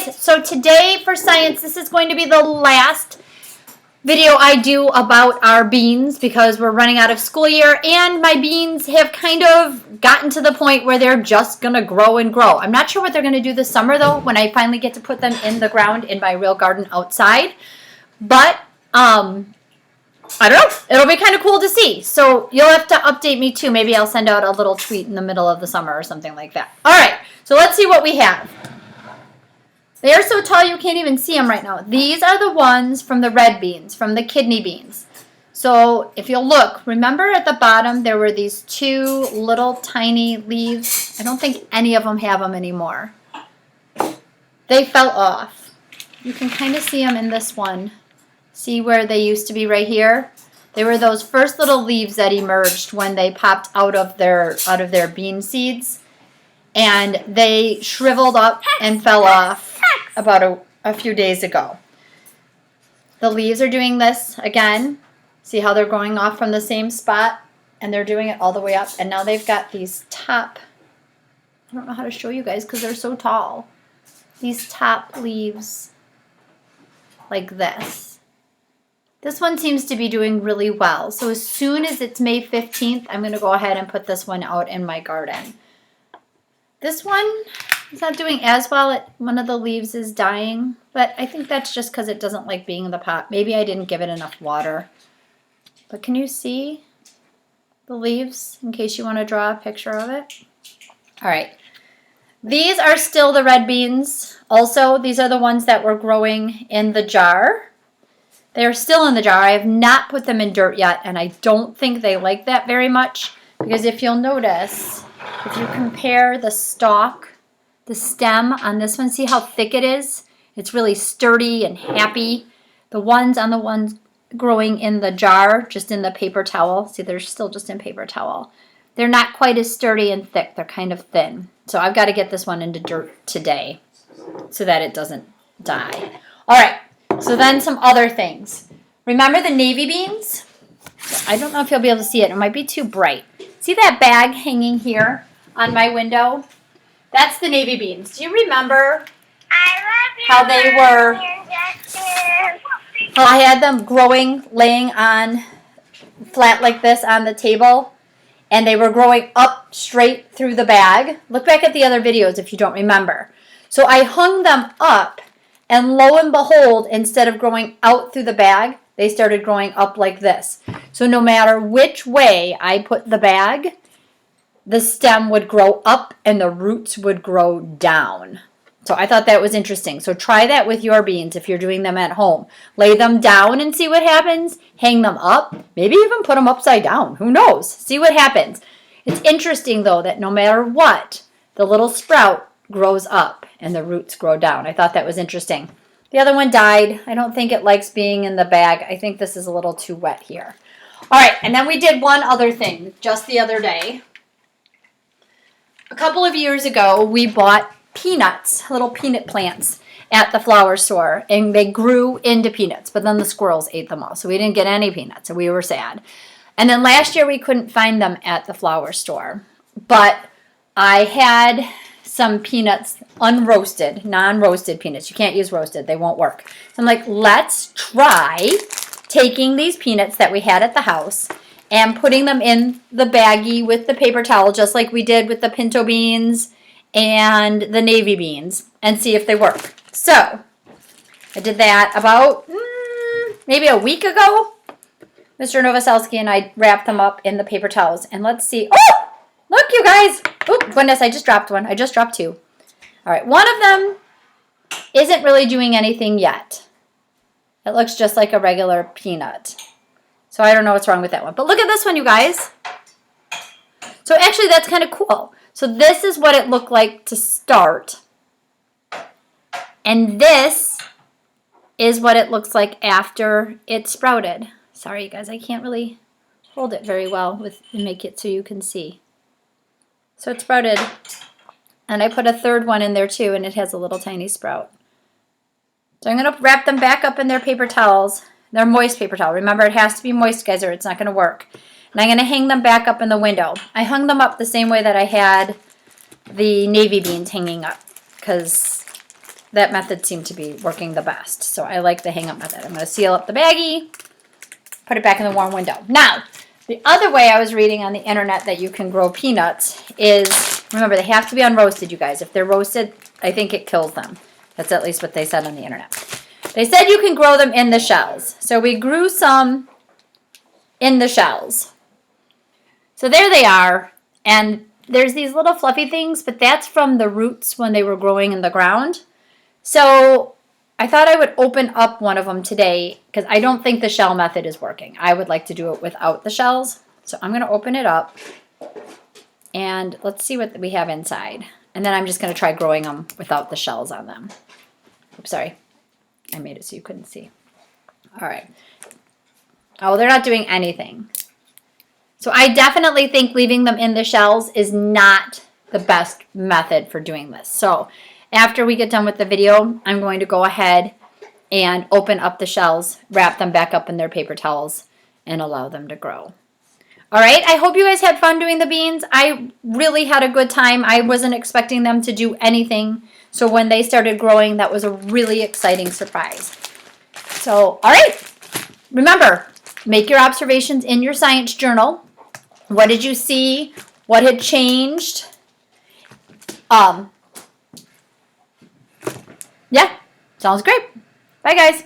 guys, so today for science, this is going to be the last video I do about our beans because we're running out of school year and my beans have kind of gotten to the point where they're just going to grow and grow. I'm not sure what they're going to do this summer though when I finally get to put them in the ground in my real garden outside. But I don't know. It'll be kind of cool to see. So you'll have to update me too. Maybe I'll send out a little tweet in the middle of the summer or something like that. All right. So let's see what we have. They are so tall you can't even see them right now. These are the ones from the red beans, from the kidney beans. So if you'll look, remember at the bottom there were these two little tiny leaves. I don't think any of them have them anymore. They fell off. You can kind of see them in this one. See where they used to be right here? They were those first little leaves that emerged when they popped out of their bean seeds. And they shriveled up and fell off about a few days ago. The leaves are doing this again. See how they're going off from the same spot? And they're doing it all the way up. And now they've got these top, I don't know how to show you guys because they're so tall. These top leaves like this. This one seems to be doing really well. So as soon as it's May 15th, I'm going to go ahead and put this one out in my garden. This one is not doing as well. One of the leaves is dying, but I think that's just because it doesn't like being in the pot. Maybe I didn't give it enough water. But can you see the leaves in case you want to draw a picture of it? All right. These are still the red beans. Also, these are the ones that were growing in the jar. They are still in the jar. I have not put them in dirt yet, and I don't think they like that very much because if you'll notice, if you compare the stalk, the stem on this one, see how thick it is? It's really sturdy and happy. The ones growing in the jar, just in the paper towel, see they're still just in paper towel. They're not quite as sturdy and thick. They're kind of thin. So I've got to get this one into dirt today so that it doesn't die. All right, so then some other things. Remember the navy beans? I don't know if you'll be able to see it. It might be too bright. See that bag hanging here on my window? That's the navy beans. Do you remember how they were, how I had them growing, laying on flat like this on the table, and they were growing up straight through the bag? Look back at the other videos if you don't remember. So I hung them up, and lo and behold, instead of growing out through the bag, they started growing up like this. So no matter which way I put the bag, the stem would grow up and the roots would grow down. So I thought that was interesting. So try that with your beans if you're doing them at home. Lay them down and see what happens. Hang them up. Maybe even put them upside down. Who knows? See what happens. It's interesting though that no matter what, the little sprout grows up and the roots grow down. I thought that was interesting. The other one died. I don't think it likes being in the bag. I think this is a little too wet here. All right, and then we did one other thing just the other day. A couple of years ago, we bought peanuts, little peanut plants at the flower store, and they grew into peanuts, but then the squirrels ate them all, so we didn't get any peanuts, and we were sad. And then last year, we couldn't find them at the flower store, but I had some peanuts, unroasted, non-roasted peanuts. You can't use roasted. They won't work. So I'm like, let's try taking these peanuts that we had at the house and putting them in the baggie with the paper towel, just like we did with the pinto beans and the navy beans, and see if they work. So I did that about maybe a week ago. Mr. Novoselsky and I wrapped them up in the paper towels, and let's see. Oh! Look, you guys. Oh, goodness, I just dropped one. I just dropped two. All right, one of them isn't really doing anything yet. It looks just like a regular peanut. So I don't know what's wrong with that one. But look at this one, you guys. So actually, that's kind of cool. So this is what it looked like to start. And this is what it looks like after it sprouted. Sorry, you guys, I can't really hold it very well and make it so you can see. So it sprouted, and I put a third one in there too, and it has a little tiny sprout. So I'm going to wrap them back up in their paper towels. They're moist paper towel. Remember, it has to be moist, guys, or it's not going to work. And I'm going to hang them back up in the window. I hung them up the same way that I had the navy beans hanging up because that method seemed to be working the best. So I like the hang up method. I'm going to seal up the baggie, put it back in the warm window. Now, the other way I was reading on the internet that you can grow peanuts is, remember, they have to be unroasted, you guys. If they're roasted, I think it kills them. That's at least what they said on the internet. They said you can grow them in the shells. So we grew some in the shells. So there they are. And there's these little fluffy things, but that's from the roots when they were growing in the ground. So I thought I would open up one of them today because I don't think the shell method is working. I would like to do it without the shells. So I'm going to open it up and let's see what we have inside. And then I'm just going to try growing them without the shells on them. Oops, sorry. I made it so you couldn't see. All right. Oh, they're not doing anything. So I definitely think leaving them in the shells is not the best method for doing this. So after we get done with the video, I'm going to go ahead and open up the shells, wrap them back up in their paper towels, and allow them to grow. All right, I hope you guys had fun doing the beans. I really had a good time. I wasn't expecting them to do anything. So when they started growing, that was a really exciting surprise. So, all right, remember, make your observations in your science journal. What did you see? What had changed? Yeah, sounds great. Bye, guys.